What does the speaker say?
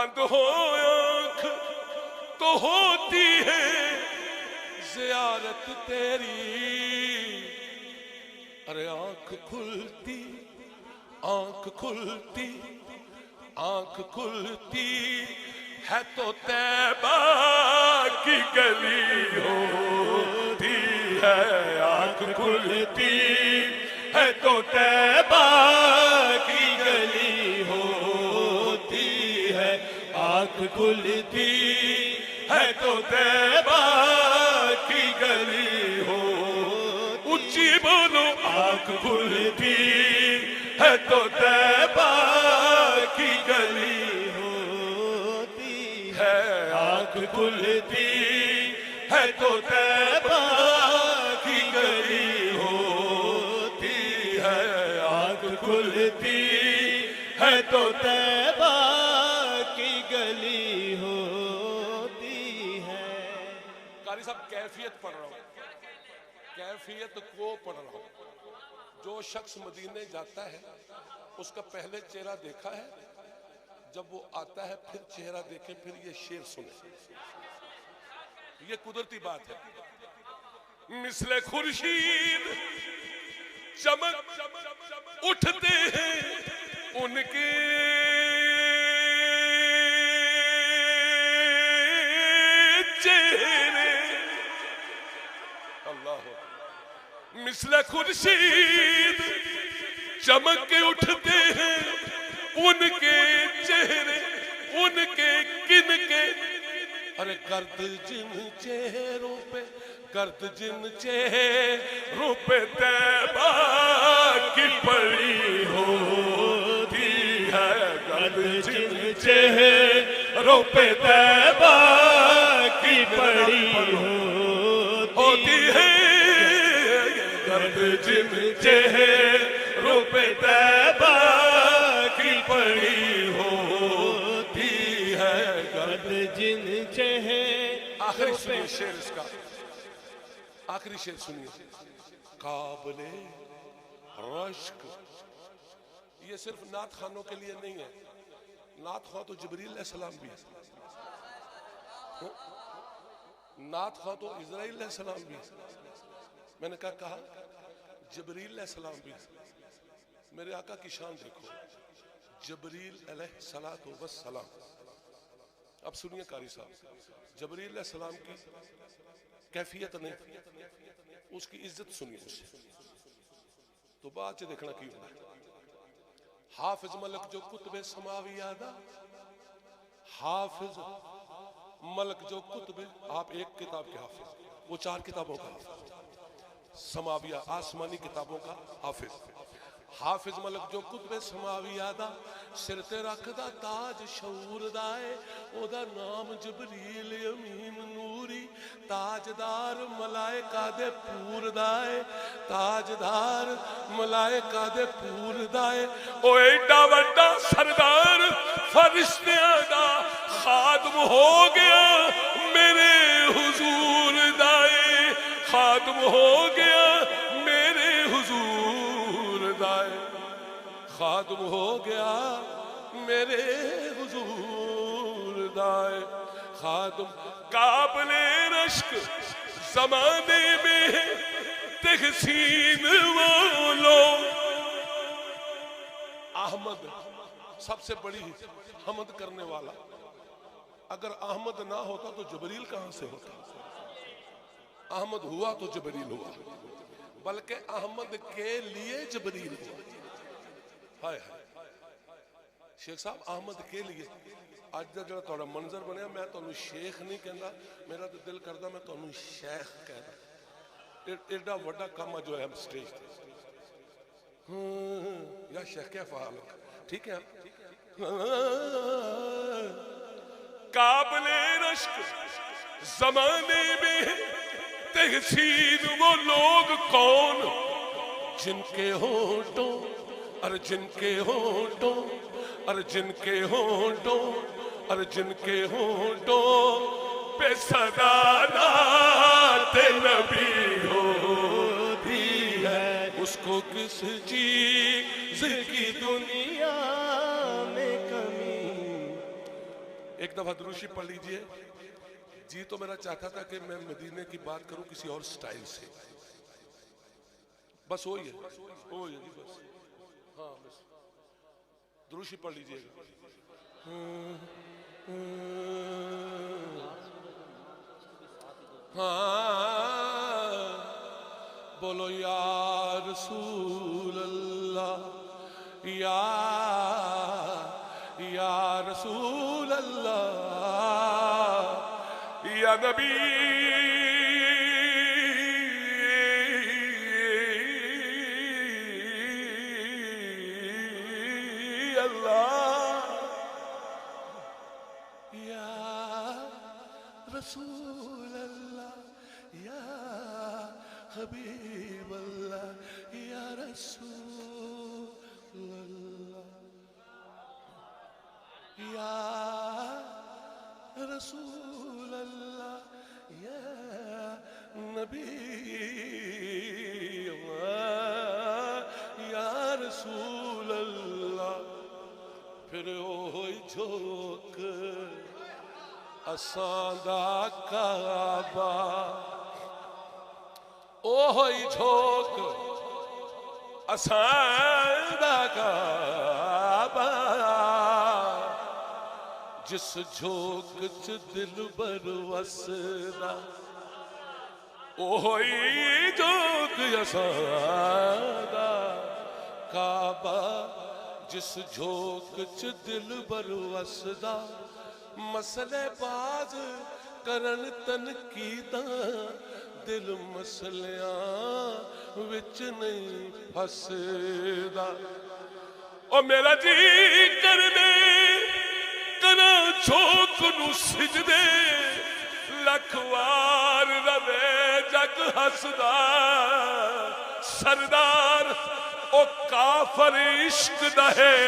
بند ہو آنکھ تو ہوتی ہے زیارت تیری، ارے آنکھ کھلتی آنکھ کھلتی آنکھ کھلتی ہے تو طیبہ کی گلی ہوتی ہے، آنکھ کھلتی ہے تو طیبہ کی گلی ہوتی ہے، آنکھ کھلتی ہے تو طیبہ کی گلی ہو، اونچی بولو آنکھ کھلتی ہے تو طیبہ کی گلی ہوتی ہے، آنکھ کھلتی ہے تو طیبہ کی گلی ہوتی ہے، آنکھ کھلتی ہے تو طیبہ کی گلی ہوتی ہے۔ قاری صاحب کیفیت پڑھ رہا ہوں، کیفیت کو پڑھ رہا ہوں۔ جو شخص مدینے جاتا ہے اس کا پہلے چہرہ دیکھا ہے، جب وہ آتا ہے پھر چہرہ دیکھیں، پھر یہ شعر سنیں، یہ قدرتی بات ہے۔ مثل خورشید چمک اٹھتے ہیں ان کے چہرے، اللہ، مثل خورشید چمک کے اٹھتے ہیں ان کے چہرے، ان کے کن کے، ارے گرد جن چہروں پہ، گرد جن چہروں پہ طیبہ کی پڑی ہوتی ہے، گرد جن چہروں پہ طیبہ کی پڑی ہوتی ہے، گرد جن چہروں پہ طیبہ کی پڑی ہوتی ہے، گرد جن چہروں۔ آخری سنیے شعر اس کا، آخری شعر سنیے۔ قابل رشک، یہ صرف نعت خوانوں کے لیے نہیں ہے، نعت خواں تو جبریل علیہ السلام بھی ہے، نعت خواں تو اسرائیل علیہ السلام بھی ہے۔ میں نے کہا جبریل علیہ السلام بھی ہے۔ میرے آقا کی شان دیکھو، جبریل علیہ السلام۔ اب سنیے قاری صاحب، جبریل علیہ السلام کی کیفیت نہیں، اس کی عزت سنیے اس سے تو بات سے دیکھنا کی ہوتا ہے۔ حافظ ملک جو کتب سماوی آدھا، حافظ ملک جو کتب، آپ ایک کتاب کے حافظ، وہ 4 کتابوں کا حافظ، سماویہ آسمانی کتابوں کا حافظ۔ حافظ ملک جو کتب سماوی آدھا، سر تے رکھ دا تاج شعور دائے، او دا نام جبریل امین نوری، تاجدار ملائکہ دے پور دائے، تاجدار ملائکہ دے پور دائے، او ایڈا وڈا سردار فرشتیاں دا خادم ہو گیا میرے حضور دائے، خادم ہو گیا میرے حضور دائے، خادم ہو گیا میرے حضور دائے، خادم۔ قابل رشک زمانے میں تحسین وہ لوگ، احمد سب سے بڑی حمد کرنے والا، اگر احمد نہ ہوتا تو جبریل کہاں سے ہوتا؟ احمد ہوا تو جبریل ہوا، بلکہ احمد کے لیے جبریل ہوا۔ ہائے ہائے شیخ صاحب، احمد کے لیے آج دا جڑا تھوڑا منظر بنیا، میں تو شیخ نہیں کہندا، میرا تو دل کردا میں تو شیخ کہندا، ایڈا وڈا کام جو ہے ہم سٹیج تے۔ یا شیخ کیا فعال ہے، ٹھیک ہے؟ قابل رشک زمانے میں تحسین وہ لوگ کون، جن کے ہونٹوں اور جن کے ہونٹوں اور جن کے ہونٹوں اور جن کے ہونٹوں پہ صدا نعت نبی ہوتی ہے، اس کو کس چیز کی دنیا میں کمی، ایک دفعہ دروشی پڑھ لیجئے. جی تو میرا چاہتا تھا کہ میں مدینے کی بات کروں کسی اور سٹائل سے. بس وہی ہے جی بس. ہاں بس دروشی پڑھ لیجئے گا. ہاں بولو یا رسول اللہ یا رسول اللہ یا نبی اللہ یا رسول اللہ یا حبیب اللہ یا رسول اللہ یا رسول اللہ یا نبی اللہ یا رسول اللہ. پھر اوہی جھوک اساں دا کعبہ اوہی جھوک اساں دا کعبہ جس جھوک چ دل بر وسدا اوہی جھوک اساں دا کعبہ جس جھوک چ دل بر وسدا. مسئلے باز کرن تنقیداں دل مسلیاں وچ نہیں پھسدا. او میرا جی کر دے کنا جھوک نو سجدے لکھ وار روے جگ ہسدا. سردار او کافر عشق دا ہے